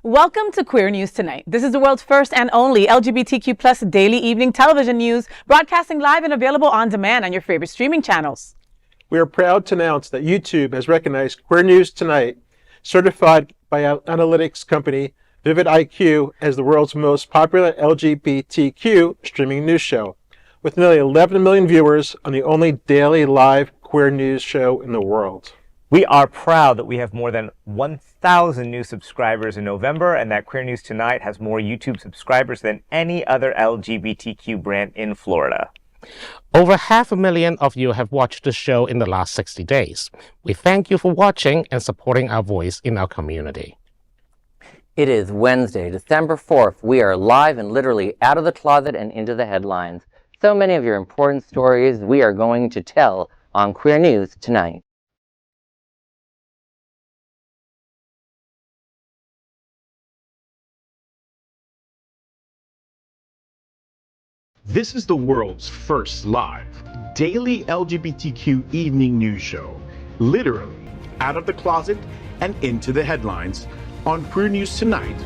Welcome to Queer News Tonight. This is the world's first and only LGBTQ plus daily evening television news, broadcasting live and available on demand on your favorite streaming channels. We are proud to announce that YouTube has recognized Queer News Tonight, certified by analytics company VividIQ as the world's most popular LGBTQ streaming news show, with nearly 11 million viewers on the only daily live queer news show in the world. We are proud that we have more than 1,000 new subscribers in November and that Queer News Tonight has more YouTube subscribers than any other LGBTQ brand in Florida. Over 500,000 of you have watched the show in the last 60 days. We thank you for watching and supporting our voice in our community. It is Wednesday, December 4th. We are live and literally out of the closet and into the headlines. So many of your important stories we are going to tell on Queer News Tonight. This is the world's first live daily LGBTQ evening news show, literally out of the closet and into the headlines on Queer News Tonight.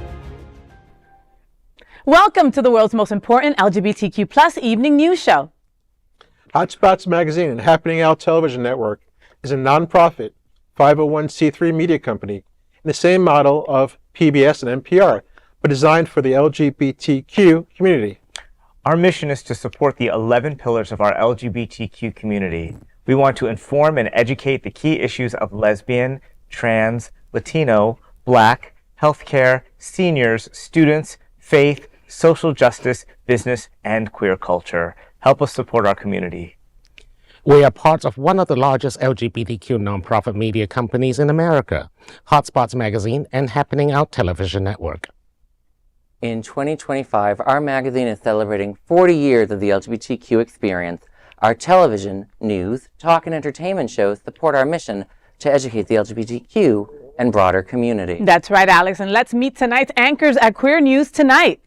Welcome to the world's most important LGBTQ plus evening news show. Hotspots Magazine and Happening Out Television Network is a nonprofit 501c3 media company in the same model of PBS and NPR, but designed for the LGBTQ community. Our mission is to support the 11 pillars of our LGBTQ community. We want to inform and educate the key issues of lesbian, trans, Latino, Black, healthcare, seniors, students, faith, social justice, business, and queer culture. Help us support our community. We are part of one of the largest LGBTQ nonprofit media companies in America, Hotspots Magazine and Happening Out Television Network. In 2025, our magazine is celebrating 40 years of the LGBTQ experience. Our television, news, talk, and entertainment shows support our mission to educate the LGBTQ and broader community. That's right, Alex, and let's meet tonight's anchors at Queer News Tonight.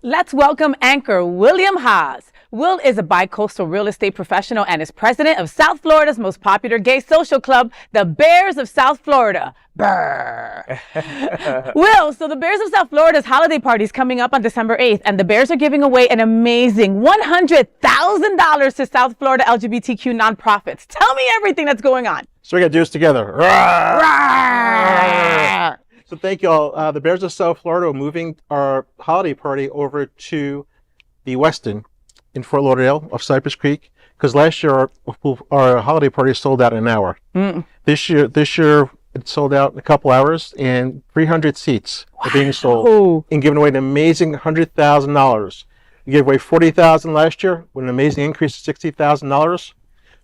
Let's welcome anchor Will Haas. Will is a bi-coastal real estate professional and is president of South Florida's most popular gay social club, the Bears of South Florida. Brr. Will, so the Bears of South Florida's holiday party is coming up on December 8th, and the Bears are giving away an amazing $100,000 to South Florida LGBTQ nonprofits. Tell me everything that's going on. So we got to do this together. Rawr. So thank you all. The Bears of South Florida are moving our holiday party over to the Westin in Fort Lauderdale off Cypress Creek, because last year our holiday party sold out in an hour. This year it sold out in a couple hours, and 300 seats are being sold and giving away an amazing $100,000. We gave away $40,000 last year with an amazing increase of $60,000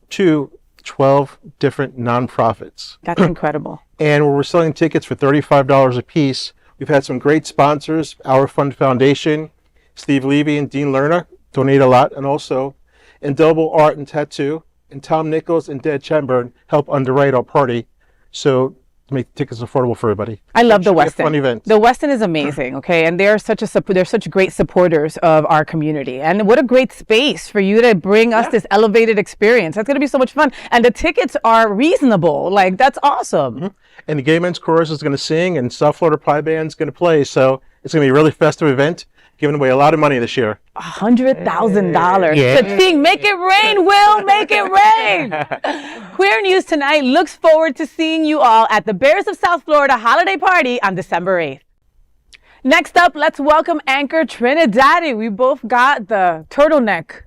to 12 different nonprofits. That's incredible. And we're selling tickets for $35 a piece. We've had some great sponsors, Our Fund Foundation, Steve Levy and Dean Lerner donate a lot, and also Indelible Art and Tattoo, and Tom Nichols and Dad Chamburn help underwrite our party, so to make tickets affordable for everybody. I love the Westin. Fun event. The Westin is amazing, okay, and they're such great supporters of our community. And what a great space for you to bring us this elevated experience. That's going to be so much fun, and the tickets are reasonable. Like, that's awesome. And the Gay Men's Chorus is going to sing, and South Florida Pride Band's going to play, so it's going to be a really festive event, giving away a lot of money this year. $100,000. Cha-ching. Make it rain, Will. Make it rain. Queer News Tonight looks forward to seeing you all at the Bears of South Florida holiday party on December 8th. Next up, let's welcome anchor TriniDaddy. We both got the turtleneck,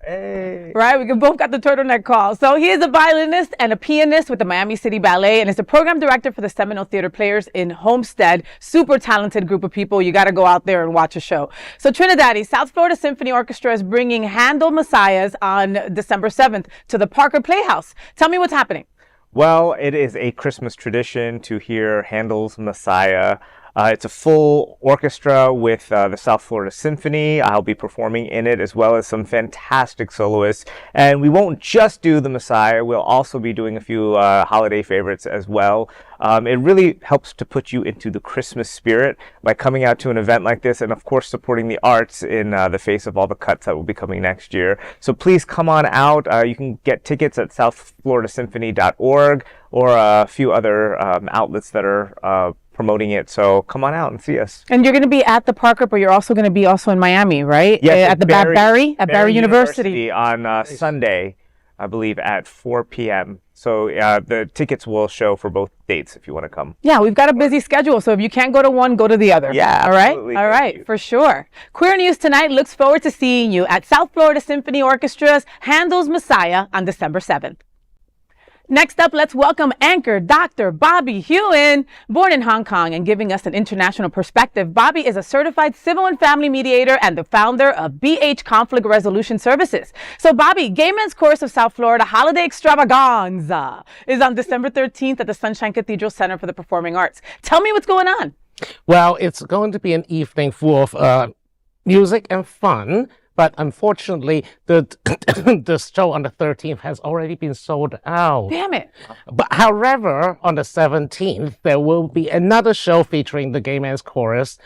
right? We both got the turtleneck call. So he is a violinist and a pianist with the Miami City Ballet, and is the program director for the Seminole Theater Players in Homestead. Super talented group of people. You got to go out there and watch a show. So TriniDaddy, South Florida Symphony Orchestra is bringing Handel Messiahs on December 7th to the Parker Playhouse. Tell me what's happening. Well, it is a Christmas tradition to hear Handel's Messiah. It's a full orchestra with the South Florida Symphony. I'll be performing in it, as well as some fantastic soloists. And we won't just do the Messiah. We'll also be doing a few holiday favorites as well. It really helps to put you into the Christmas spirit by coming out to an event like this, and of course supporting the arts in the face of all the cuts that will be coming next year. So please come on out. You can get tickets at southfloridasymphony.org or a few other outlets that are promoting it. So come on out and see us. And you're going to be at the Parker, but you're also going to be in Miami, right? Yes, at the Barry University on Sunday, I believe, at 4 p.m. So the tickets will show for both dates if you want to come. Yeah, we've got a busy schedule, so if you can't go to one, go to the other. Yeah, all right? absolutely. All right, for sure. Queer News Tonight looks forward to seeing you at South Florida Symphony Orchestra's Handel's Messiah on December 7th. Next up, let's welcome anchor Dr. Bobby Huen. Born in Hong Kong and giving us an international perspective, Bobby is a certified civil and family mediator and the founder of BH Conflict Resolution Services. So Bobby, Gay Men's Chorus of South Florida Holiday Extravaganza is on December 13th at the Sunshine Cathedral Center for the Performing Arts. Tell me what's going on. Well, it's going to be an evening full of music and fun. But unfortunately, the show on the 13th has already been sold out. Damn it. But however, on the 17th, there will be another show featuring the Gay Men's Chorus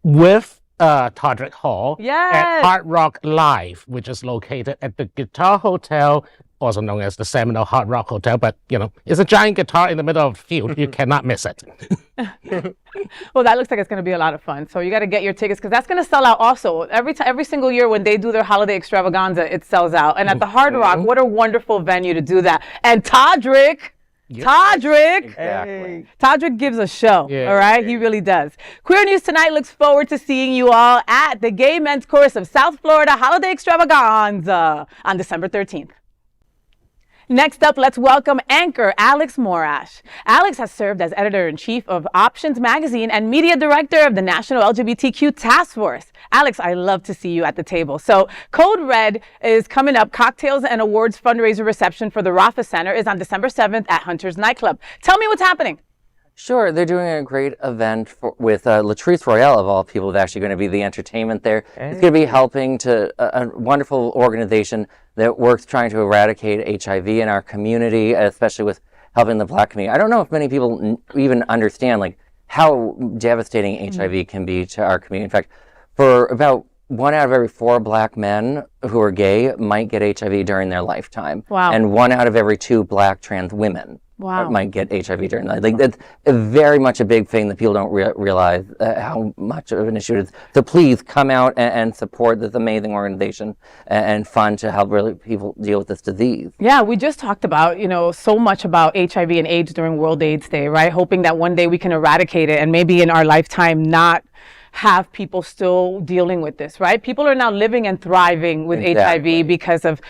with Todrick Hall at Hard Rock Live, which is located at the Guitar Hotel, also known as the Seminole Hard Rock Hotel. But, it's a giant guitar in the middle of the field. You cannot miss it. Well, that looks like it's going to be a lot of fun. So you got to get your tickets because that's going to sell out also. Every single year when they do their holiday extravaganza, it sells out. And at the Hard Rock, what a wonderful venue to do that. And Todrick, Exactly. Todrick gives a show, all right? He really does. Queer News Tonight looks forward to seeing you all at the Gay Men's Chorus of South Florida Holiday Extravaganza on December 13th. Next up, let's welcome anchor Alex Morash. Alex has served as editor-in-chief of Options Magazine and media director of the National LGBTQ Task Force. Alex, I love to see you at the table. So Code Red is coming up. Cocktails and Awards fundraiser reception for the Rapha Center is on December 7th at Hunter's Nightclub. Tell me what's happening. Sure, they're doing a great event with Latrice Royale, of all people, is actually going to be the entertainment there. It's going to be helping to a wonderful organization that works trying to eradicate HIV in our community, especially with helping the Black community. I don't know if many people even understand how devastating HIV can be to our community. In fact, for about 1 out of every 4 Black men who are gay might get HIV during their lifetime. Wow. And 1 out of every 2 Black trans women might get HIV during life. That's very much a big thing that people don't realize how much of an issue it is. So please come out and support this amazing organization and fund to help really people deal with this disease. Yeah, we just talked about, so much about HIV and AIDS during World AIDS Day, right? Hoping that one day we can eradicate it and maybe in our lifetime not have people still dealing with this, right? People are now living and thriving with HIV because of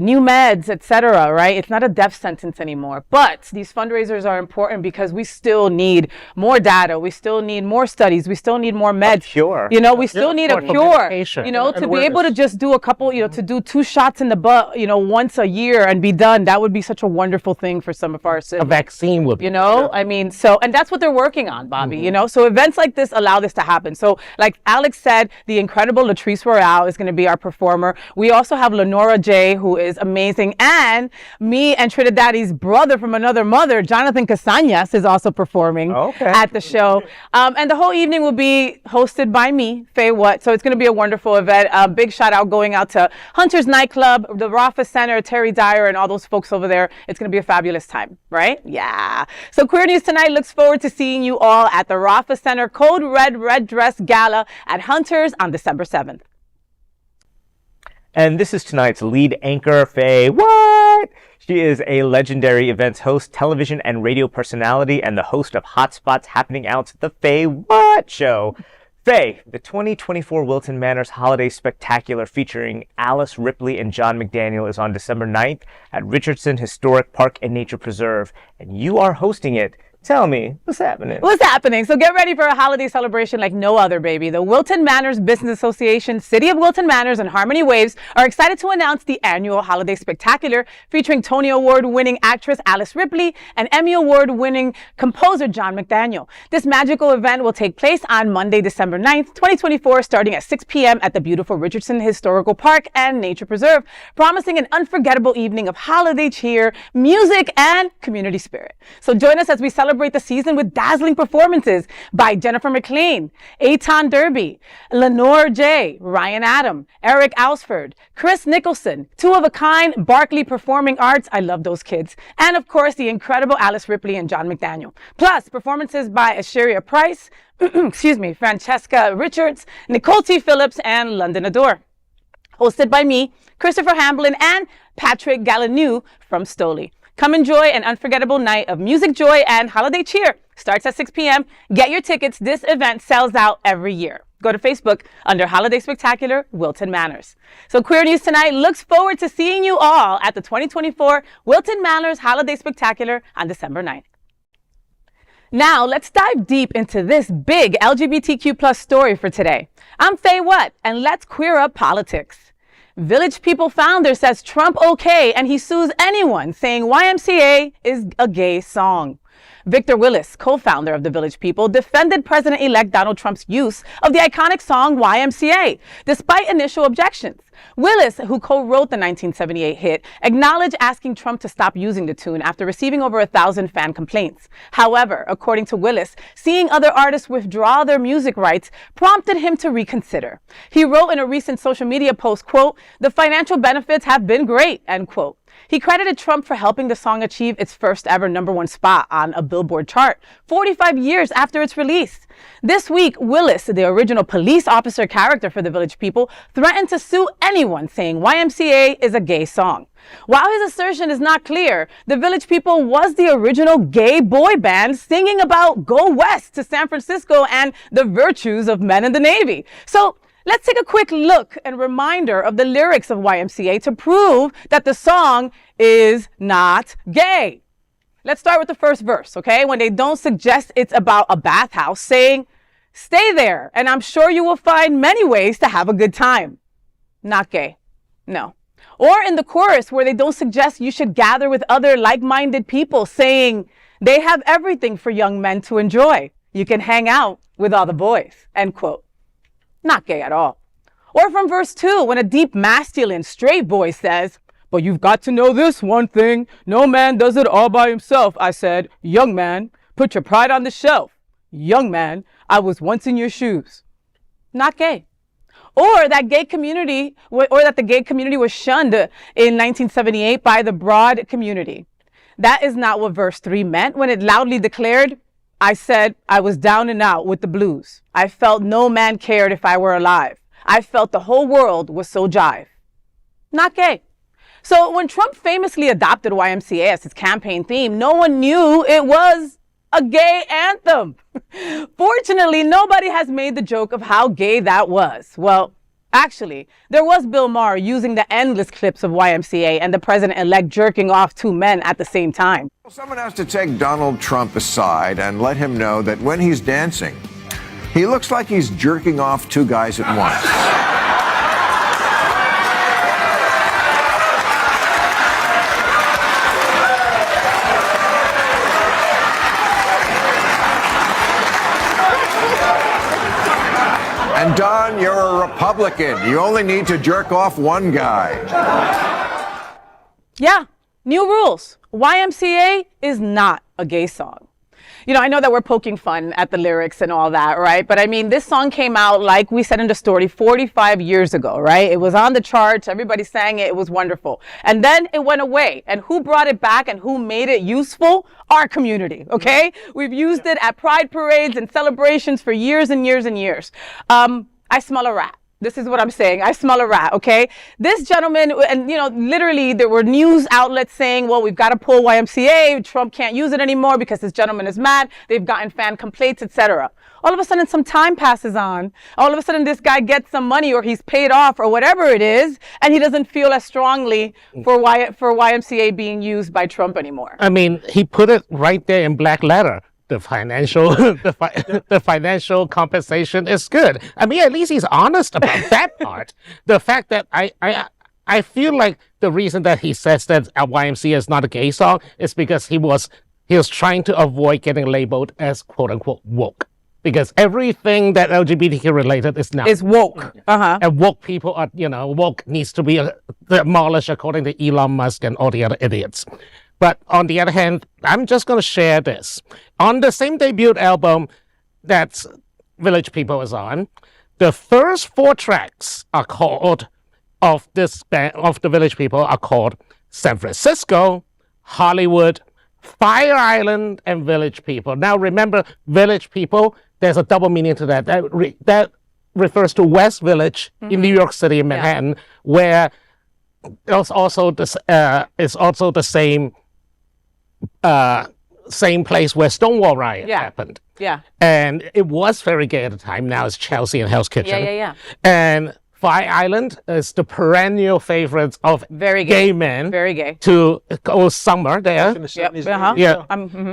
new meds, etc., right? It's not a death sentence anymore. But these fundraisers are important because we still need more data. We still need more studies. We still need more meds. A cure. We still need a cure. To be able to just do a couple, to do 2 shots in the butt, once a year and be done. That would be such a wonderful thing for some of our citizens. A vaccine would be. And that's what they're working on, Bobby, So events like this allow this to happen. So like Alex said, the incredible Latrice Royale is going to be our performer. We also have Lenora J, who is amazing. And me and TriniDaddy's brother from another mother, Jonathan Casañas, is also performing at the show. And the whole evening will be hosted by me, FayWhat. So it's going to be a wonderful event. Big shout out going out to Hunter's Nightclub, the Rapha Center, Terry Dyer, and all those folks over there. It's going to be a fabulous time, right? Yeah. So Queer News Tonight looks forward to seeing you all at the Rapha Center Code Red Dress Gala at Hunter's on December 7th. And this is tonight's lead anchor, FayWhat. She is a legendary events host, television and radio personality, and the host of Hotspots Happening Out's The FayWhat Show. Faye, the 2024 Wilton Manors Holiday Spectacular featuring Alice, Ripley, and John McDaniel is on December 9th at Richardson Historic Park and Nature Preserve, and you are hosting it. Tell me, what's happening? What's happening? So get ready for a holiday celebration like no other, baby. The Wilton Manors Business Association, City of Wilton Manors, and Harmony Waves are excited to announce the annual Holiday Spectacular featuring Tony Award-winning actress Alice Ripley and Emmy Award-winning composer John McDaniel. This magical event will take place on Monday, December 9th, 2024, starting at 6 p.m. at the beautiful Richardson Historical Park and Nature Preserve, promising an unforgettable evening of holiday cheer, music, and community spirit. So join us as we celebrate celebrate the season with dazzling performances by Jennifer McLean, Eitan Derby, Lenore J, Ryan Adam, Eric Alsford, Chris Nicholson, Two of a Kind, Barkley Performing Arts, I love those kids, and of course the incredible Alice Ripley and John McDaniel. Plus performances by Asheria Price, Francesca Richards, Nicole T. Phillips, and London Adore. Hosted by me, Christopher Hamblin, and Patrick Galanou from Stoli. Come enjoy an unforgettable night of music, joy, and holiday cheer. Starts at 6 p.m. Get your tickets. This event sells out every year. Go to Facebook under Holiday Spectacular Wilton Manors. So Queer News Tonight looks forward to seeing you all at the 2024 Wilton Manors Holiday Spectacular on December 9th. Now, let's dive deep into this big LGBTQ plus story for today. I'm FayWhat, and let's queer up politics. Village People founder says Trump okay, and he sues anyone saying YMCA is a gay song. Victor Willis, co-founder of the Village People, defended President-elect Donald Trump's use of the iconic song YMCA, despite initial objections. Willis, who co-wrote the 1978 hit, acknowledged asking Trump to stop using the tune after receiving over 1,000 fan complaints. However, according to Willis, seeing other artists withdraw their music rights prompted him to reconsider. He wrote in a recent social media post, quote, "The financial benefits have been great," end quote. He credited Trump for helping the song achieve its first ever #1 spot on a Billboard chart 45 years after its release. This week, Willis, the original police officer character for the Village People, threatened to sue anyone saying YMCA is a gay song. While his assertion is not clear, the Village People was the original gay boy band singing about go west to San Francisco and the virtues of men in the Navy. So let's take a quick look and reminder of the lyrics of YMCA to prove that the song is not gay. Let's start with the first verse, okay? When they don't suggest it's about a bathhouse, saying, "Stay there, and I'm sure you will find many ways to have a good time." Not gay. No. Or in the chorus where they don't suggest you should gather with other like-minded people, saying, "They have everything for young men to enjoy. You can hang out with all the boys," end quote. Not gay at all. Or from verse 2, when a deep masculine straight voice says, "But you've got to know this one thing. No man does it all by himself." I said, "Young man, put your pride on the shelf. Young man, I was once in your shoes." Not gay. Or that the gay community was shunned in 1978 by the broad community. That is not what verse 3 meant when it loudly declared, "I said I was down and out with the blues. I felt no man cared if I were alive. I felt the whole world was so jive." Not gay. So when Trump famously adopted YMCA as his campaign theme, no one knew it was a gay anthem. Fortunately, nobody has made the joke of how gay that was. Well, actually, there was Bill Maher using the endless clips of YMCA and the president-elect jerking off two men at the same time. Someone has to take Donald Trump aside and let him know that when he's dancing, he looks like he's jerking off two guys at once. And Don, you're a Republican. You only need to jerk off one guy. Yeah, new rules. YMCA is not a gay song. You know, I know that we're poking fun at the lyrics and all that, right? But I mean, this song came out, like we said in the story, 45 years ago, right? It was on the charts. Everybody sang it. It was wonderful. And then it went away. And who brought it back and who made it useful? Our community, okay? We've used it at pride parades and celebrations for years and years and years. I smell a rat. This is what I'm saying. I smell a rat, okay? This gentleman, and you know, literally there were news outlets saying, well, we've got to pull YMCA. Trump can't use it anymore because this gentleman is mad. They've gotten fan complaints, etc. All of a sudden, some time passes on. All of a sudden, this guy gets some money or he's paid off or whatever it is, and he doesn't feel as strongly for YMCA being used by Trump anymore. I mean, he put it right there in black letter. The financial compensation is good. I mean, at least he's honest about that part. The fact that I feel like the reason that he says that YMCA is not a gay song is because he was trying to avoid getting labeled as quote unquote woke. Because everything that LGBTQ related is now woke. And woke people are, woke needs to be demolished according to Elon Musk and all the other idiots. But on the other hand, I'm just going to share this. On the same debut album that Village People is on, the first 4 tracks are called, of this band, of the Village People, are called San Francisco, Hollywood, Fire Island, and Village People. Now remember, Village People, there's a double meaning to that. That refers to West Village in New York City, in Manhattan, where it's also the same place where Stonewall Riot happened. Yeah. And it was very gay at the time. Now it's Chelsea and Hell's Kitchen. Yeah. And Fire Island is the perennial favorite of very gay men. Very gay. To go summer there.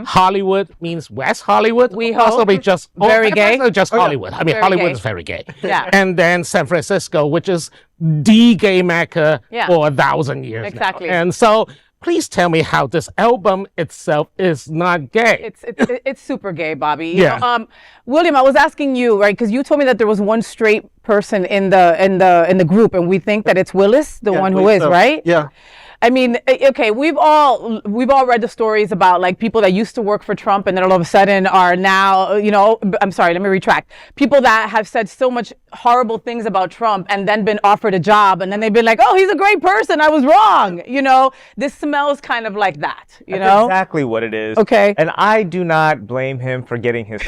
Hollywood means West Hollywood. We possibly hope. Just very gay. Just Hollywood. I mean, very Hollywood gay. is very gay. Yeah. And then San Francisco, which is the gay mecca for 1,000 years. Exactly. Now. And so, please tell me how this album itself is not gay. It's super gay, Bobby. You know, William, I was asking you, right, because you told me that there was one straight person in the group, and we think that it's Willis, the one who is, right? Yeah. I mean, okay, we've all read the stories about like people that used to work for Trump and then all of a sudden are now, you know, I'm sorry, let me retract. People that have said so much horrible things about Trump and then been offered a job and then they've been like, oh, he's a great person, I was wrong. You know, this smells kind of like that, you know? Exactly what it is. Okay. And I do not blame him for getting his...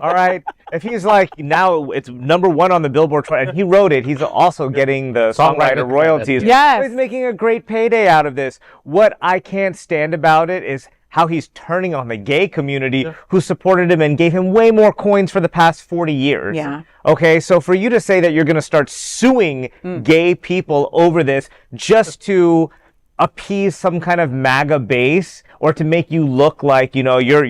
All right. If he's like, now it's #1 on the Billboard chart, and he wrote it, he's also getting the songwriter royalties. Yes. He's making a great payday out of this. What I can't stand about it is how he's turning on the gay community who supported him and gave him way more coins for the past 40 years. Yeah. Okay, so for you to say that you're going to start suing gay people over this just to appease some kind of MAGA base or to make you look like, you know, you're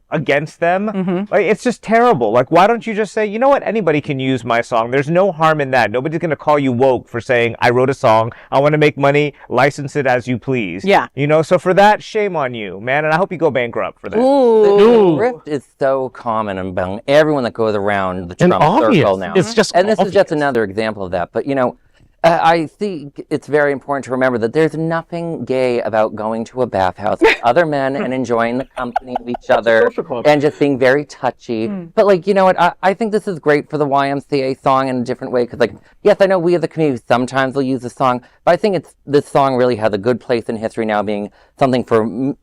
against them. Like, it's just terrible. Like, why don't you just say, you know what, anybody can use my song. There's no harm in that. Nobody's going to call you woke for saying, I wrote a song, I want to make money, license it as you please. Yeah. You know, so for that, shame on you, man. And I hope you go bankrupt for that. The rift is so common among everyone that goes around the Trump circle now. It's just and this obvious. is just another example of that. But, you know, I think it's very important to remember that there's nothing gay about going to a bathhouse with other men and enjoying the company of each other and just being very touchy. But, like, you know what? I think this is great for the YMCA song in a different way because, like, yes, I know we as a community sometimes will use the song, but I think this song really has a good place in history now being something for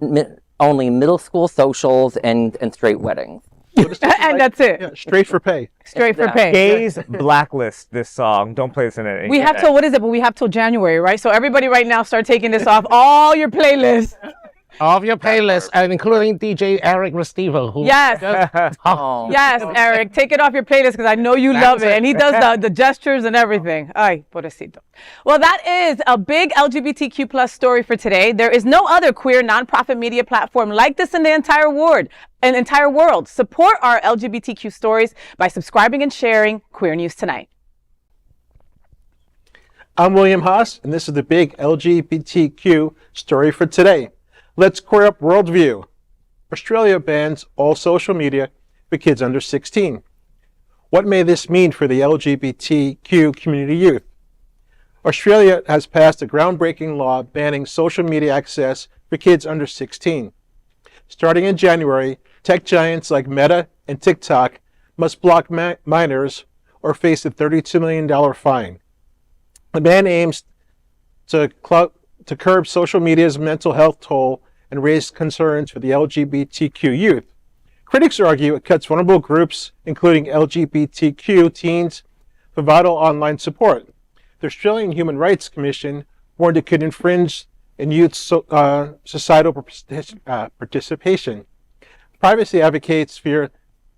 only middle school socials and straight weddings. And that's it. Yeah, straight for pay. Straight for pay. Gays blacklist this song. Don't play this in it. We have till, what is it? But we have till January, right? So everybody right now start taking this off all your playlists. Of your playlist, and including DJ Eric Restivo, who Yes. Yes, Eric, take it off your playlist because I know you love it. And he does the gestures and everything. Ay, pobrecito. Well, that is a big LGBTQ plus story for today. There is no other queer nonprofit media platform like this in the entire world. Support our LGBTQ stories by subscribing and sharing Queer News Tonight. I'm William Haas, and this is the big LGBTQ story for today. Let's queer up worldview. Australia bans all social media for kids under 16. What may this mean for the LGBTQ community youth? Australia has passed a groundbreaking law banning social media access for kids under 16. Starting in January, tech giants like Meta and TikTok must block minors or face a $32 million fine. The ban aims to curb social media's mental health toll and raise concerns for the LGBTQ youth. Critics argue it cuts vulnerable groups, including LGBTQ teens, for vital online support. The Australian Human Rights Commission warned it could infringe in youth societal participation. Privacy advocates fear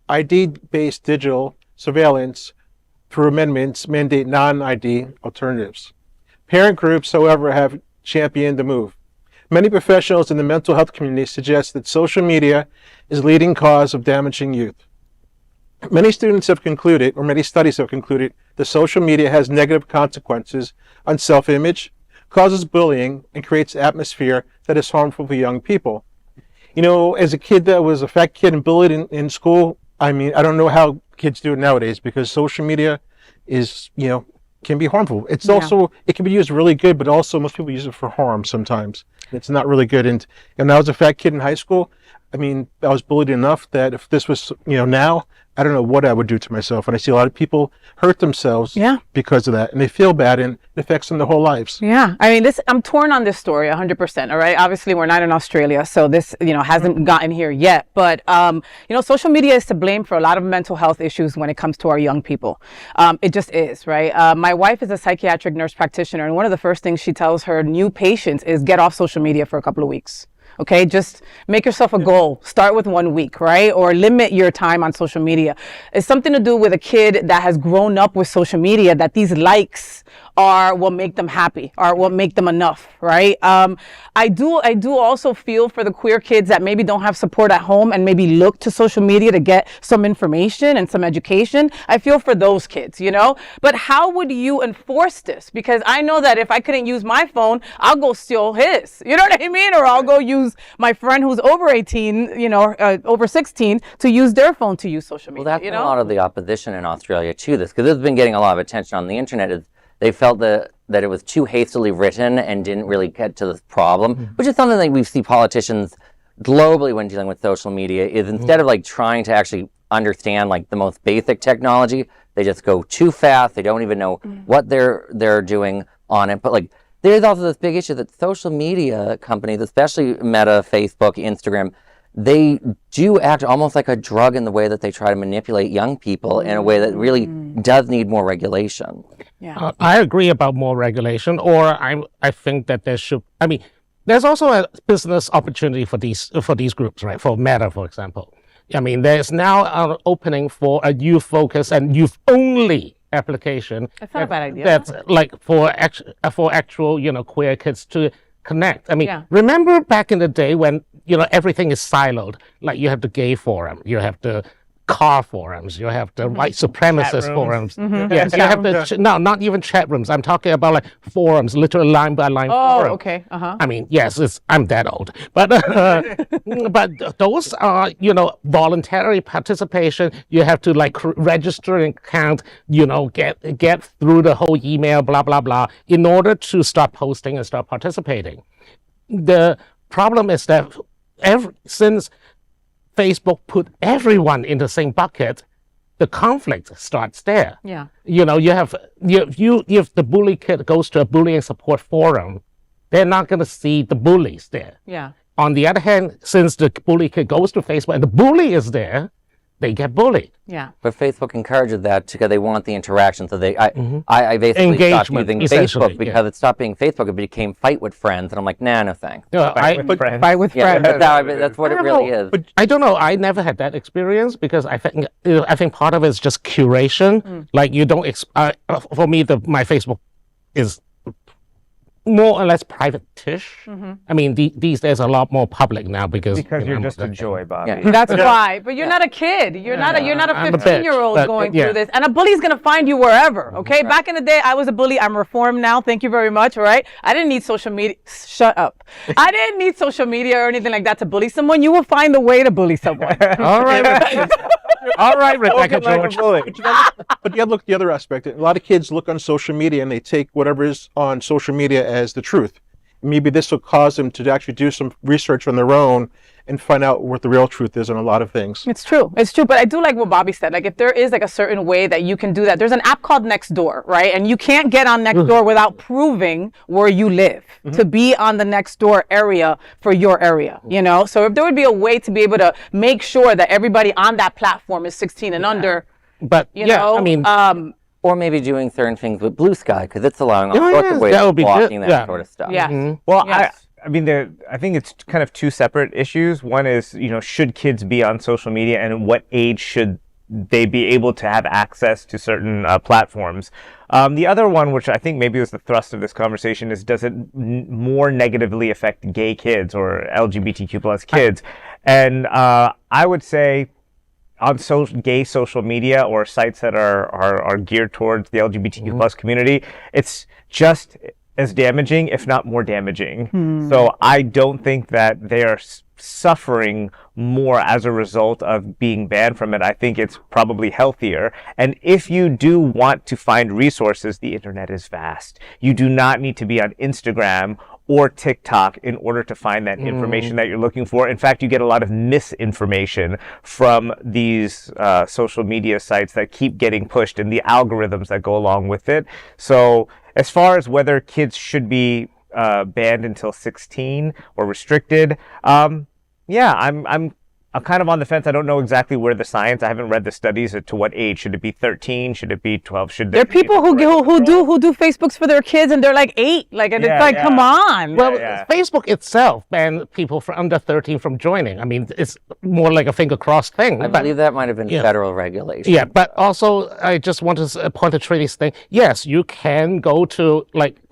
ID-based digital surveillance through amendments mandate non-ID alternatives. Parent groups, however, have championed the move. Many professionals in the mental health community suggest that social media is a leading cause of damaging youth. Many studies have concluded that social media has negative consequences on self-image, causes bullying, and creates an atmosphere that is harmful for young people. You know, as a kid that was a fat kid and bullied in school, I mean, I don't know how kids do it nowadays because social media is, can be harmful. It's also, it can be used really good, but also most people use it for harm sometimes. It's not really good. And when I was a fat kid in high school, I mean, I was bullied enough that if this was, now, I don't know what I would do to myself. And I see a lot of people hurt themselves because of that. And they feel bad, and it affects them their whole lives. Yeah. I mean, I'm torn on this story 100%. All right. Obviously, we're not in Australia, so this, hasn't gotten here yet. But, social media is to blame for a lot of mental health issues when it comes to our young people. It just is, right? My wife is a psychiatric nurse practitioner, and one of the first things she tells her new patients is get off social media for a couple of weeks. Okay, just make yourself a goal. Start with 1 week, right? Or limit your time on social media. It's something to do with a kid that has grown up with social media, that these likes are what make them happy, or what make them enough, right? I do also feel for the queer kids that maybe don't have support at home and maybe look to social media to get some information and some education. I feel for those kids, But how would you enforce this? Because I know that if I couldn't use my phone, I'll go steal his. You know what I mean? Or I'll go use my friend who's over 18, over 16, to use their phone to use social media. Well, that's been a lot of the opposition in Australia to this, because this has been getting a lot of attention on the internet. Is they felt that it was too hastily written and didn't really get to the problem, which is something that we see politicians globally when dealing with social media, is instead of trying to actually understand the most basic technology, they just go too fast. They don't even know what they're doing on it. But there's also this big issue that social media companies, especially Meta, Facebook, Instagram, they do act almost like a drug in the way that they try to manipulate young people in a way that really does need more regulation. Yeah, I agree about more regulation, or I think that there should. I mean, there's also a business opportunity for these groups, right? For Meta, for example. I mean, there's now an opening for a youth-focused and youth-only application. That's not a bad idea. That's for actual, queer kids to connect. I mean, remember back in the day when, everything is siloed. You have the gay forum, you have the car forums, you have the white supremacist forums. Yes, you have not even chat rooms. I'm talking about forums, literally line by line forums. Oh, okay. I mean, yes, I'm that old, but but those are voluntary participation. You have to register an account, get through the whole email, blah blah blah, in order to start posting and start participating. The problem is that since Facebook put everyone in the same bucket, the conflict starts there. Yeah. If the bully kid goes to a bullying support forum, they're not going to see the bullies there. Yeah. On the other hand, since the bully kid goes to Facebook and the bully is there, they get bullied. Yeah. But Facebook encourages that because they want the interaction. So I basically stopped using Facebook because it stopped being Facebook. It became FayWhat friends, and I'm like, nah, no thanks. Fight with friends. That's what it really is. But I don't know. I never had that experience because I think part of it is just curation. You don't. For me, my Facebook is more or less private-ish. I mean, these days a lot more public now because you're just a joy, Bobby. Yeah. That's why. But you're not a kid. You're not a 15-year-old going through this. And a bully's gonna find you wherever. Okay. Right. Back in the day, I was a bully. I'm reformed now. Thank you very much. All right. I didn't need social media. Shut up. I didn't need social media or anything like that to bully someone. You will find a way to bully someone. All right. All right, Rebecca George. But you have to look at the other aspect. A lot of kids look on social media and they take whatever is on social media as the truth. Maybe this will cause them to actually do some research on their own and find out what the real truth is on a lot of things. It's true. But I do like what Bobby said. If there is a certain way that you can do that, there's an app called Nextdoor, right? And you can't get on Nextdoor without proving where you live to be on the Nextdoor area for your area, So if there would be a way to be able to make sure that everybody on that platform is 16 and under, but I mean, or maybe doing certain things with Blue Sky because it's allowing all sorts of ways of blocking that sort of stuff. Yeah. Well, I mean, I think it's kind of two separate issues. One is, should kids be on social media, and what age should they be able to have access to certain platforms? The other one, which I think maybe was the thrust of this conversation, is does it more negatively affect gay kids or LGBTQ plus kids? And I would say on gay social media or sites that are geared towards the LGBTQ plus community, it's just as damaging, if not more damaging. So I don't think that they are suffering more as a result of being banned from it. I think it's probably healthier. And if you do want to find resources, the internet is vast. You do not need to be on Instagram or TikTok in order to find that information that you're looking for. In fact, you get a lot of misinformation from these social media sites that keep getting pushed and the algorithms that go along with it. So as far as whether kids should be banned until 16 or restricted, yeah, I'm kind of on the fence. I don't know exactly where the science. I haven't read the studies as to what age. Should it be 13? Should it be 12? There are people who do Facebooks for their kids and they're like 8. Like, and it's like, come on. Well, Facebook itself banned people from under 13 from joining. I mean, it's more like a finger crossed thing. I believe that might have been federal regulation. Yeah, but also I just want to point to Trini's thing. Yes, you can go to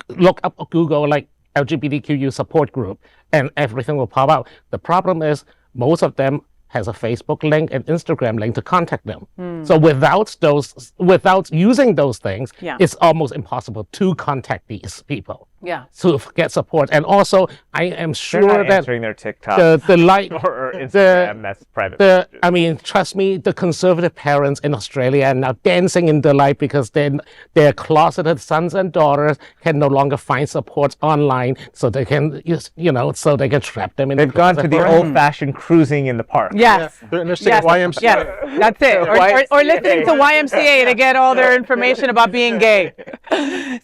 look up Google LGBTQ support group and everything will pop out. The problem is most of them has a Facebook link and Instagram link to contact them. So without using those things, it's almost impossible to contact these people. To get support. And also, I am sure that answering their TikTok the light or Instagram, that's private. I mean, trust me, the conservative parents in Australia are now dancing in the light because their closeted sons and daughters can no longer find support online, so they can so they can trap them in. They've gone to the old-fashioned cruising in the park. Yes. They're interested in YMCA. Yes, that's it. Or listening to YMCA to get all their information about being gay.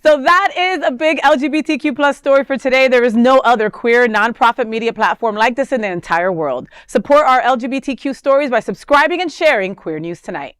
So that is a big LGBTQ plus story for today. There is no other queer nonprofit media platform like this in the entire world. Support our LGBTQ stories by subscribing and sharing Queer News Tonight.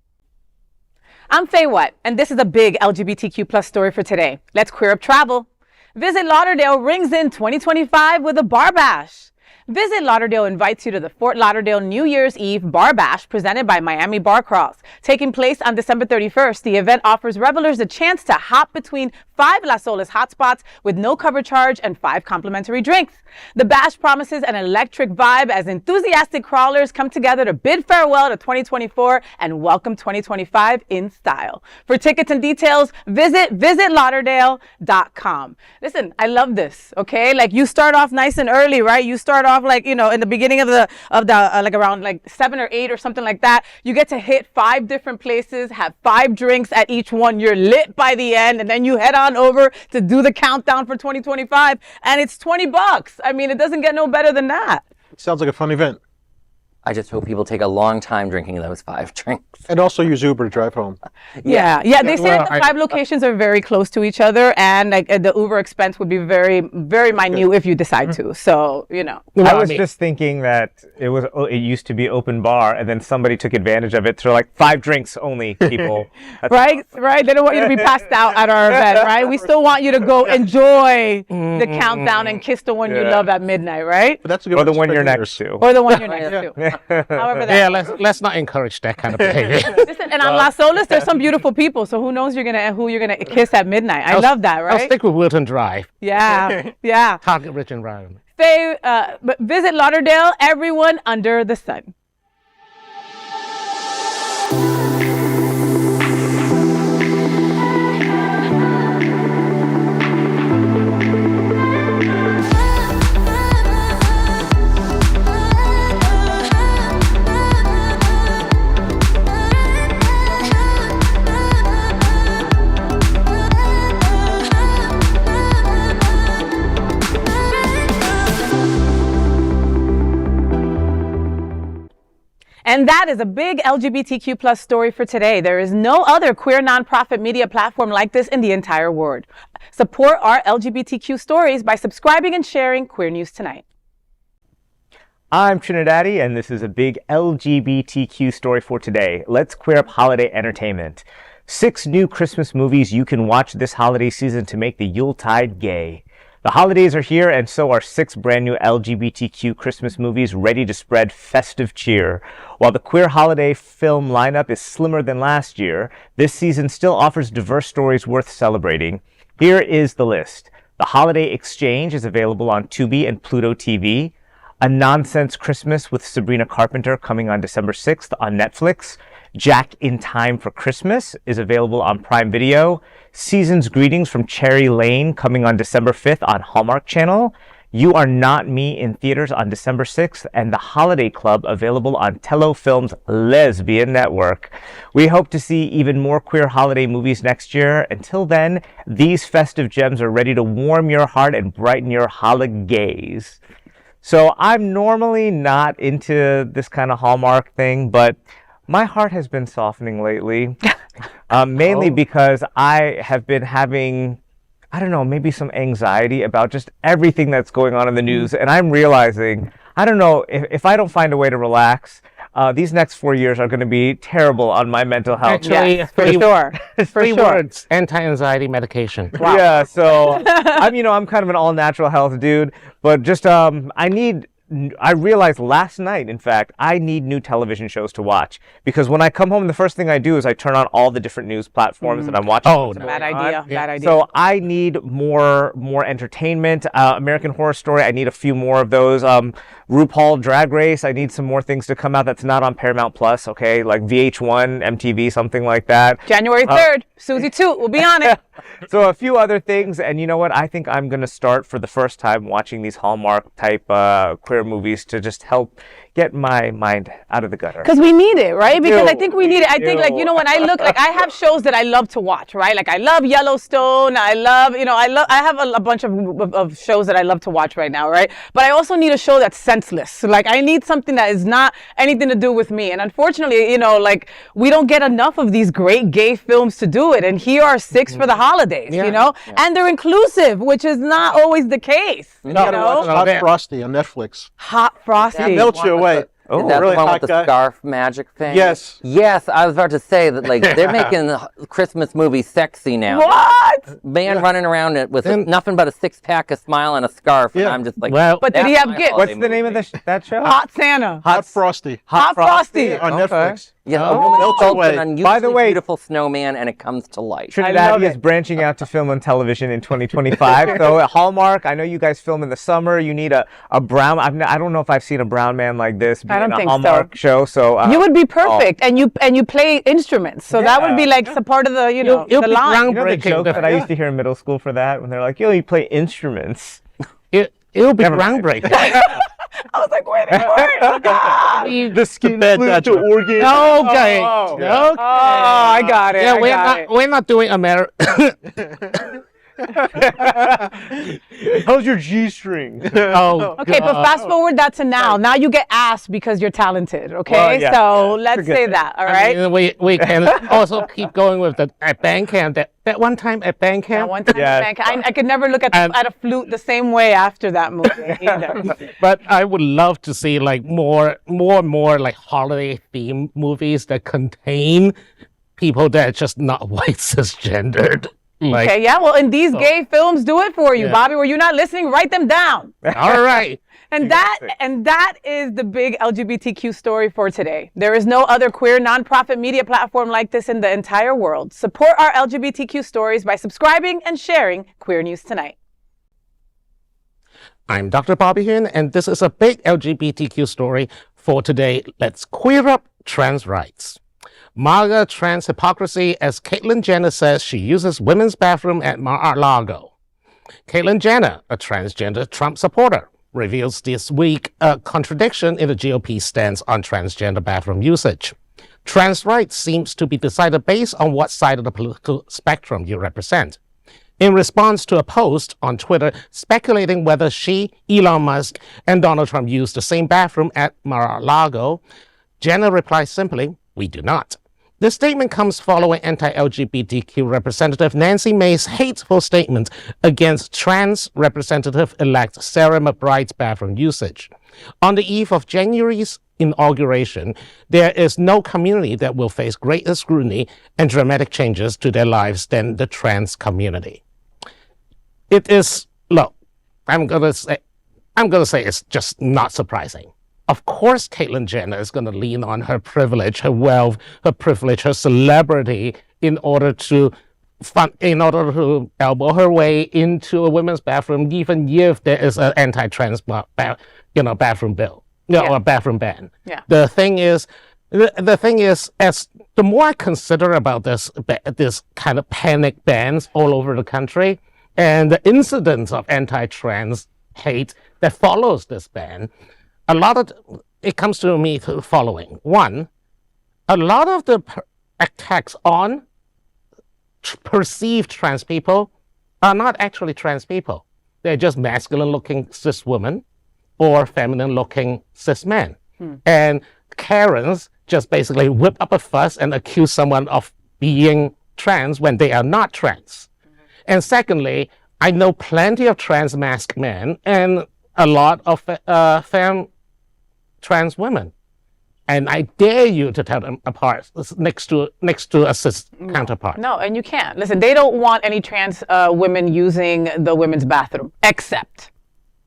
I'm FayWhat, and this is a big LGBTQ plus story for today. Let's queer up travel. Visit Lauderdale rings in 2025 with a bar bash. Visit Lauderdale invites you to the Fort Lauderdale New Year's Eve Bar Bash presented by Miami Bar Crawls. Taking place on December 31st, the event offers revelers a chance to hop between 5 Las Olas hotspots with no cover charge and 5 complimentary drinks. The bash promises an electric vibe as enthusiastic crawlers come together to bid farewell to 2024 and welcome 2025 in style. For tickets and details, visit visitlauderdale.com. Listen, I love this, okay? Like, you start off nice and early, right? You start off in the beginning of the around 7 or 8 or something like that. You get to hit 5 different places, have 5 drinks at each one. You're lit by the end, and then you head on over to do the countdown for 2025, and it's $20. I mean, it doesn't get no better than that. Sounds like a fun event. I just hope people take a long time drinking those 5 drinks. And also use Uber to drive home. Yeah. They say that the 5 locations are very close to each other, and the Uber expense would be very, very minute if you decide to. So, I was just thinking that it used to be open bar, and then somebody took advantage of it to 5 drinks only, people. Right. They don't want you to be passed out at our event, right? We still want you to go enjoy the countdown and kiss the one you love at midnight, right? But that's a good or the one you're next to. Or the one you're next to. However let's not encourage that kind of behavior. Listen, and on Las Olas, there's some beautiful people. So who knows who you're gonna kiss at midnight? I love that, right? I'll stick with Wilton Drive. Yeah. Target rich environment. But visit Lauderdale, everyone under the sun. And that is a big LGBTQ plus story for today. There is no other queer nonprofit media platform like this in the entire world. Support our LGBTQ stories by subscribing and sharing Queer News Tonight. I'm TriniDaddy, and this is a big LGBTQ story for today. Let's queer up holiday entertainment. 6 new Christmas movies you can watch this holiday season to make the Yuletide gay. The holidays are here, and so are 6 brand new LGBTQ Christmas movies ready to spread festive cheer. While the queer holiday film lineup is slimmer than last year, this season still offers diverse stories worth celebrating. Here is the list. The Holiday Exchange is available on Tubi and Pluto TV. A Nonsense Christmas with Sabrina Carpenter coming on December 6th on Netflix. Jack in Time for Christmas is available on Prime Video. Season's Greetings from Cherry Lane coming on December 5th on Hallmark Channel. You Are Not Me in theaters on December 6th, and The Holiday Club available on Tello Films' Lesbian Network. We hope to see even more queer holiday movies next year. Until then, these festive gems are ready to warm your heart and brighten your holidays. So I'm normally not into this kind of Hallmark thing, but my heart has been softening lately, mainly because I have been having, I don't know, maybe some anxiety about just everything that's going on in the news. And I'm realizing, I don't know, if I don't find a way to relax, these next 4 years are going to be terrible on my mental health. Actually, three words, anti-anxiety medication. Wow. Yeah, so I'm kind of an all-natural health dude, but just I realized last night, in fact, I need new television shows to watch, because when I come home, the first thing I do is I turn on all the different news platforms that I'm watching. Oh, no. Bad idea. Bad idea. So I need more entertainment. American Horror Story, I need a few more of those. RuPaul Drag Race, I need some more things to come out that's not on Paramount Plus, okay? Like VH1, MTV, something like that. January 3rd, Susie Toot will be on it. So a few other things, and you know what? I think I'm going to start for the first time watching these Hallmark-type queer movies to just help get my mind out of the gutter. Because we need it, right? Because I think we need it. I think, like, when I look, like, I have shows that I love to watch, right? Like, I love Yellowstone. I have a bunch of shows that I love to watch right now, right? But I also need a show that's senseless. Like, I need something that is not anything to do with me. And unfortunately, like, we don't get enough of these great gay films to do it. And here are 6 for the holidays, And they're inclusive, which is not always the case. Hot Frosty on Netflix. Hot Frosty. Melt you away. Is that really the one hot with the guy? scarf magic thing? Yes. Yes, I was about to say that, like, they're making the Christmas movie sexy now. What? Man running around it with nothing but a 6-pack, a smile, and a scarf, and I'm just like, but did he have gifts? What's the name of that show? Hot Santa. Hot Frosty. Hot Frosty. On Netflix. Yeah, a woman Melt sculpts away. an unusually By the way, beautiful snowman, and it comes to life. TriniDaddy is branching out to film and television in 2025. So at Hallmark, I know you guys film in the summer. You need a brown. I don't know if I've seen a brown man like this being in a Hallmark show. So you would be perfect, and you play instruments. So that would be like a part of the the line. You know the joke that I used to hear in middle school for that when they're like, you play instruments. It'll be groundbreaking. I was like, wait a minute. The skin flute to organ. Okay. Okay. Okay. I got it. Yeah, we're not doing How's your G-string? Okay, but fast forward that to now. Now you get asked because you're talented, okay? Well, yeah. So let's say that, all right? I mean, we can also keep going with at band camp. That one time at band camp. That one time at band camp. I could never look at a flute the same way after that movie either. But I would love to see like more like holiday themed movies that contain people that are just not white cisgendered. Like, okay, yeah, well, and these gay films do it for you, Bobby. Were you not listening? Write them down. All right. And that is the big LGBTQ story for today. There is no other queer nonprofit media platform like this in the entire world. Support our LGBTQ stories by subscribing and sharing Queer News Tonight. I'm Dr. Bobby Huen, and this is a big LGBTQ story for today. Let's queer up trans rights. MAGA trans hypocrisy as Caitlyn Jenner says she uses women's bathroom at Mar-a-Lago. Caitlyn Jenner, a transgender Trump supporter, reveals this week a contradiction in the GOP stance on transgender bathroom usage. Trans rights seems to be decided based on what side of the political spectrum you represent. In response to a post on Twitter speculating whether she, Elon Musk, and Donald Trump used the same bathroom at Mar-a-Lago, Jenner replies simply, "We do not." This statement comes following anti-LGBTQ Representative Nancy Mace's hateful statement against trans Representative-elect Sarah McBride's bathroom usage. On the eve of January's inauguration, there is no community that will face greater scrutiny and dramatic changes to their lives than the trans community. It is, look, I'm gonna say it's just not surprising. Of course, Caitlyn Jenner is going to lean on her privilege, her wealth, her privilege, her celebrity in order to elbow her way into a women's bathroom, even if there is an anti-trans bathroom bill, or a bathroom ban. Yeah. The thing is, as the more I consider about this kind of panic bans all over the country, and the incidence of anti-trans hate that follows this ban, it comes to me to the following. One, a lot of the attacks on perceived trans people are not actually trans people. They're just masculine-looking cis women or feminine-looking cis men. And Karens just basically whip up a fuss and accuse someone of being trans when they are not trans. And secondly, I know plenty of trans masked men and a lot of femme trans women. And I dare you to tell them apart next to a cis counterpart. No, and you can't. Listen, they don't want any trans women using the women's bathroom, except.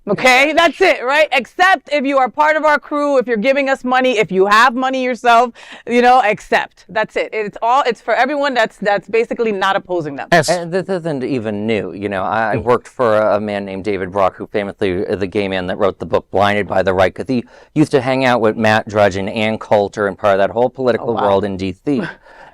Okay, that's it, right? Except if you are part of our crew, if you're giving us money, if you have money yourself, except. That's it. It's for everyone that's basically not opposing them. And this isn't even new. I worked for a man named David Brock, who famously is the gay man that wrote the book Blinded by the Right, because he used to hang out with Matt Drudge and Ann Coulter and part of that whole political world in D.C.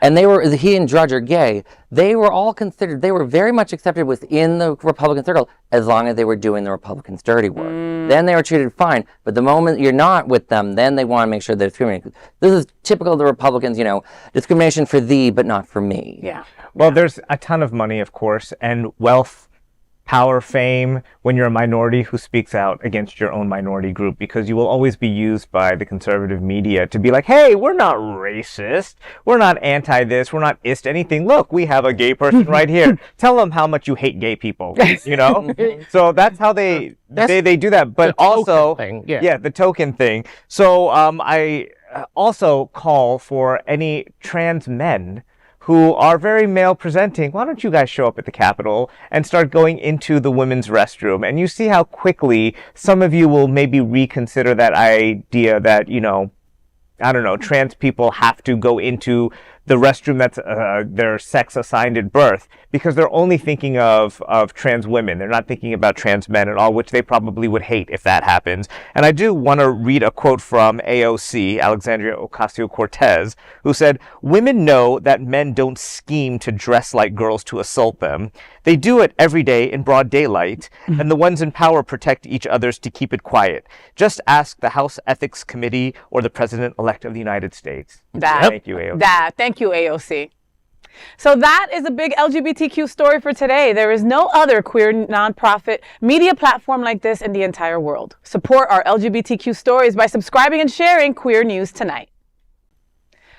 And he and Drudge are gay. They were very much accepted within the Republican circle as long as they were doing the Republicans' dirty work. Then they were treated fine. But the moment you're not with them, then they want to make sure they're discriminating. This is typical of the Republicans, discrimination for thee, but not for me. Yeah. Well, there's a ton of money, of course, and wealth, power, fame, when you're a minority who speaks out against your own minority group, because you will always be used by the conservative media to be like, hey, we're not racist, we're not anti-this, we're not ist anything. Look, we have a gay person right here. Tell them how much you hate gay people, So that's how they do that. But also, the token thing. So I also call for any trans men who are very male presenting, why don't you guys show up at the Capitol and start going into the women's restroom? And you see how quickly some of you will maybe reconsider that idea that, trans people have to go into the restroom that's their sex assigned at birth, because they're only thinking of trans women. They're not thinking about trans men at all, which they probably would hate if that happens. And I do want to read a quote from AOC, Alexandria Ocasio-Cortez, who said, "Women know that men don't scheme to dress like girls to assault them. They do it every day in broad daylight, and the ones in power protect each other's to keep it quiet. Just ask the House Ethics Committee or the President-elect of the United States." Thank you, AOC. Thank you, AOC. So that is a big LGBTQ story for today. There is no other queer nonprofit media platform like this in the entire world. Support our LGBTQ stories by subscribing and sharing Queer News Tonight.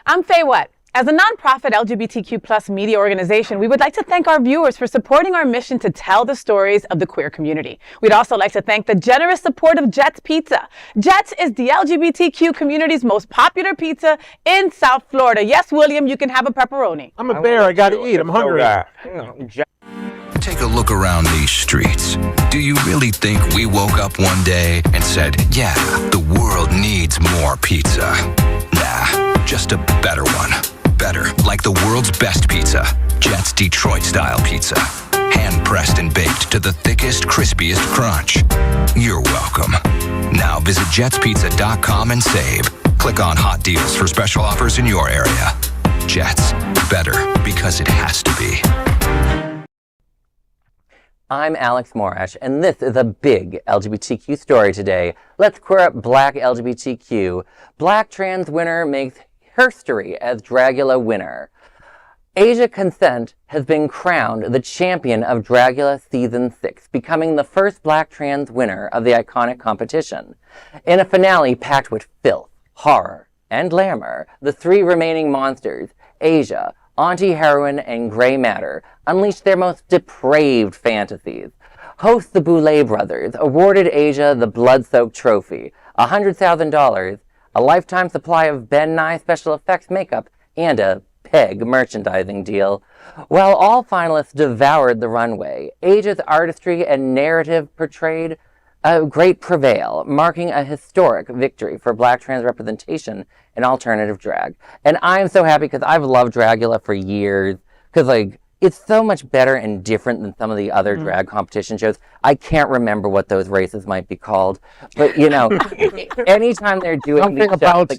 I'm FayWhat. As a nonprofit LGBTQ plus media organization, we would like to thank our viewers for supporting our mission to tell the stories of the queer community. We'd also like to thank the generous support of Jets Pizza. Jets is the LGBTQ community's most popular pizza in South Florida. Yes, William, you can have a pepperoni. I'm a bear. I gotta eat. I'm hungry. Take a look around these streets. Do you really think we woke up one day and said, yeah, the world needs more pizza? Nah, just a better one. Better, like the world's best pizza, Jet's Detroit-style pizza. Hand-pressed and baked to the thickest, crispiest crunch. You're welcome. Now visit jetspizza.com and save. Click on hot deals for special offers in your area. Jets, better because it has to be. I'm Alex Morash, and this is a big LGBTQ story today. Let's queer up Black LGBTQ. Black trans winner makes history as Dragula winner. Asia Consent has been crowned the champion of Dragula Season 6, becoming the first Black trans winner of the iconic competition. In a finale packed with filth, horror, and glamour, the three remaining monsters, Asia, Auntie Heroine, and Grey Matter, unleashed their most depraved fantasies. Hosts the Boulay brothers awarded Asia the blood-soaked trophy, $100,000, a lifetime supply of Ben Nye special effects makeup, and a Peg merchandising deal. While all finalists devoured the runway, Asia's artistry and narrative portrayed a great prevail, marking a historic victory for Black trans representation in alternative drag. And I'm so happy because I've loved Dragula for years, because it's so much better and different than some of the other drag competition shows. I can't remember what those races might be called, but anytime they're doing something about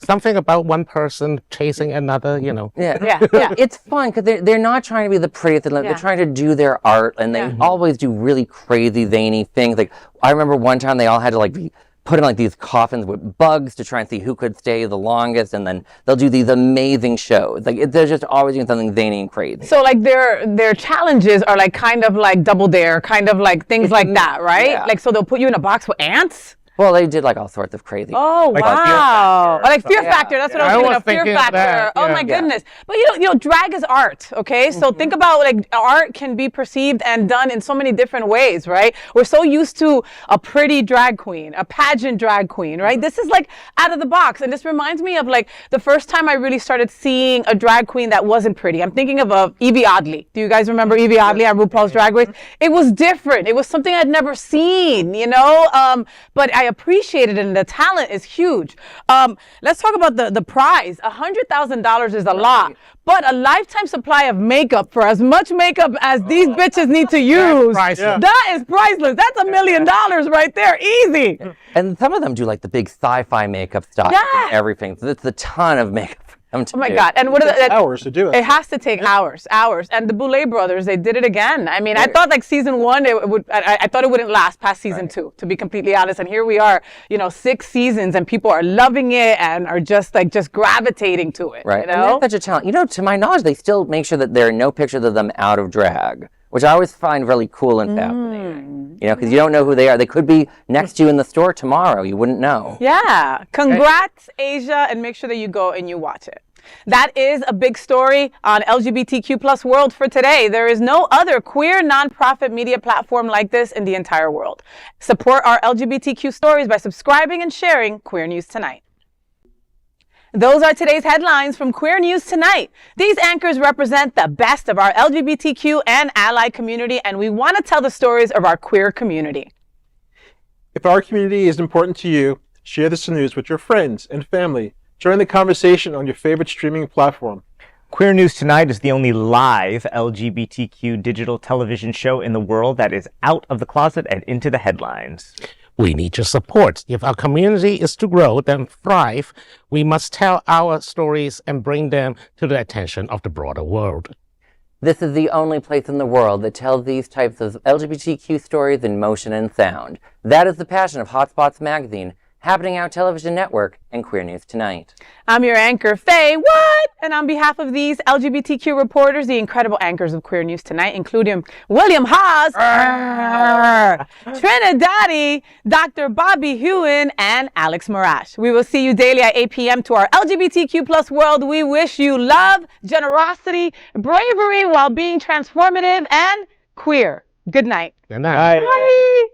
something about one person chasing another, it's fun because they're not trying to be the prettiest. They're trying to do their art, and they always do really crazy, zany things. Like I remember one time they all had to be put in these coffins with bugs to try and see who could stay the longest, and then they'll do these amazing shows. They're just always doing something zany and crazy. So their challenges are kind of like Double Dare, kind of like things like that, right? Yeah. So they'll put you in a box with ants? Well, they did all sorts of crazy. Oh, wow. Fear Factor. That's what I was thinking of. Fear Factor. That, oh, my goodness. But, drag is art, okay? So think about, art can be perceived and done in so many different ways, right? We're so used to a pretty drag queen, a pageant drag queen, right? This is, out of the box. And this reminds me of, the first time I really started seeing a drag queen that wasn't pretty. I'm thinking of Evie Oddly. Do you guys remember Evie Oddly on RuPaul's Drag Race? It was different. It was something I'd never seen, but I appreciated it, and the talent is huge. Let's talk about the prize. $100,000 is a lot, but a lifetime supply of makeup for as much makeup as these bitches need to use. That is priceless. That's $1 million right there, easy. And some of them do the big sci-fi makeup stuff and everything. So it's a ton of makeup. Oh my God. And what are the hours to do it? It has to take hours. And the Boulay brothers, they did it again. I mean, I thought season 1, I thought it wouldn't last past season 2, to be completely honest. And here we are, 6 seasons, and people are loving it and are just gravitating to it. Right. And that's such a talent. To my knowledge, they still make sure that there are no pictures of them out of drag, which I always find really cool and fascinating. Because you don't know who they are. They could be next to you in the store tomorrow. You wouldn't know. Yeah. Congrats, Asia, and make sure that you go and you watch it. That is a big story on LGBTQ plus world for today. There is no other queer nonprofit media platform like this in the entire world. Support our LGBTQ stories by subscribing and sharing Queer News Tonight. Those are today's headlines from Queer News Tonight. These anchors represent the best of our LGBTQ and ally community, and we want to tell the stories of our queer community. If our community is important to you, share this news with your friends and family. Join the conversation on your favorite streaming platform. Queer News Tonight is the only live LGBTQ digital television show in the world that is out of the closet and into the headlines. We need your support. If our community is to grow and thrive, we must tell our stories and bring them to the attention of the broader world. This is the only place in the world that tells these types of LGBTQ stories in motion and sound. That is the passion of Hotspots Magazine, happening on our television network, and Queer News Tonight. I'm your anchor, FayWhat, and on behalf of these LGBTQ reporters, the incredible anchors of Queer News Tonight, including Will Haas, TriniDaddy, Dr. Bobby Huen, and Alex Morash. We will see you daily at 8 p.m. to our LGBTQ plus world. We wish you love, generosity, bravery while being transformative and queer. Good night. Good night. Bye.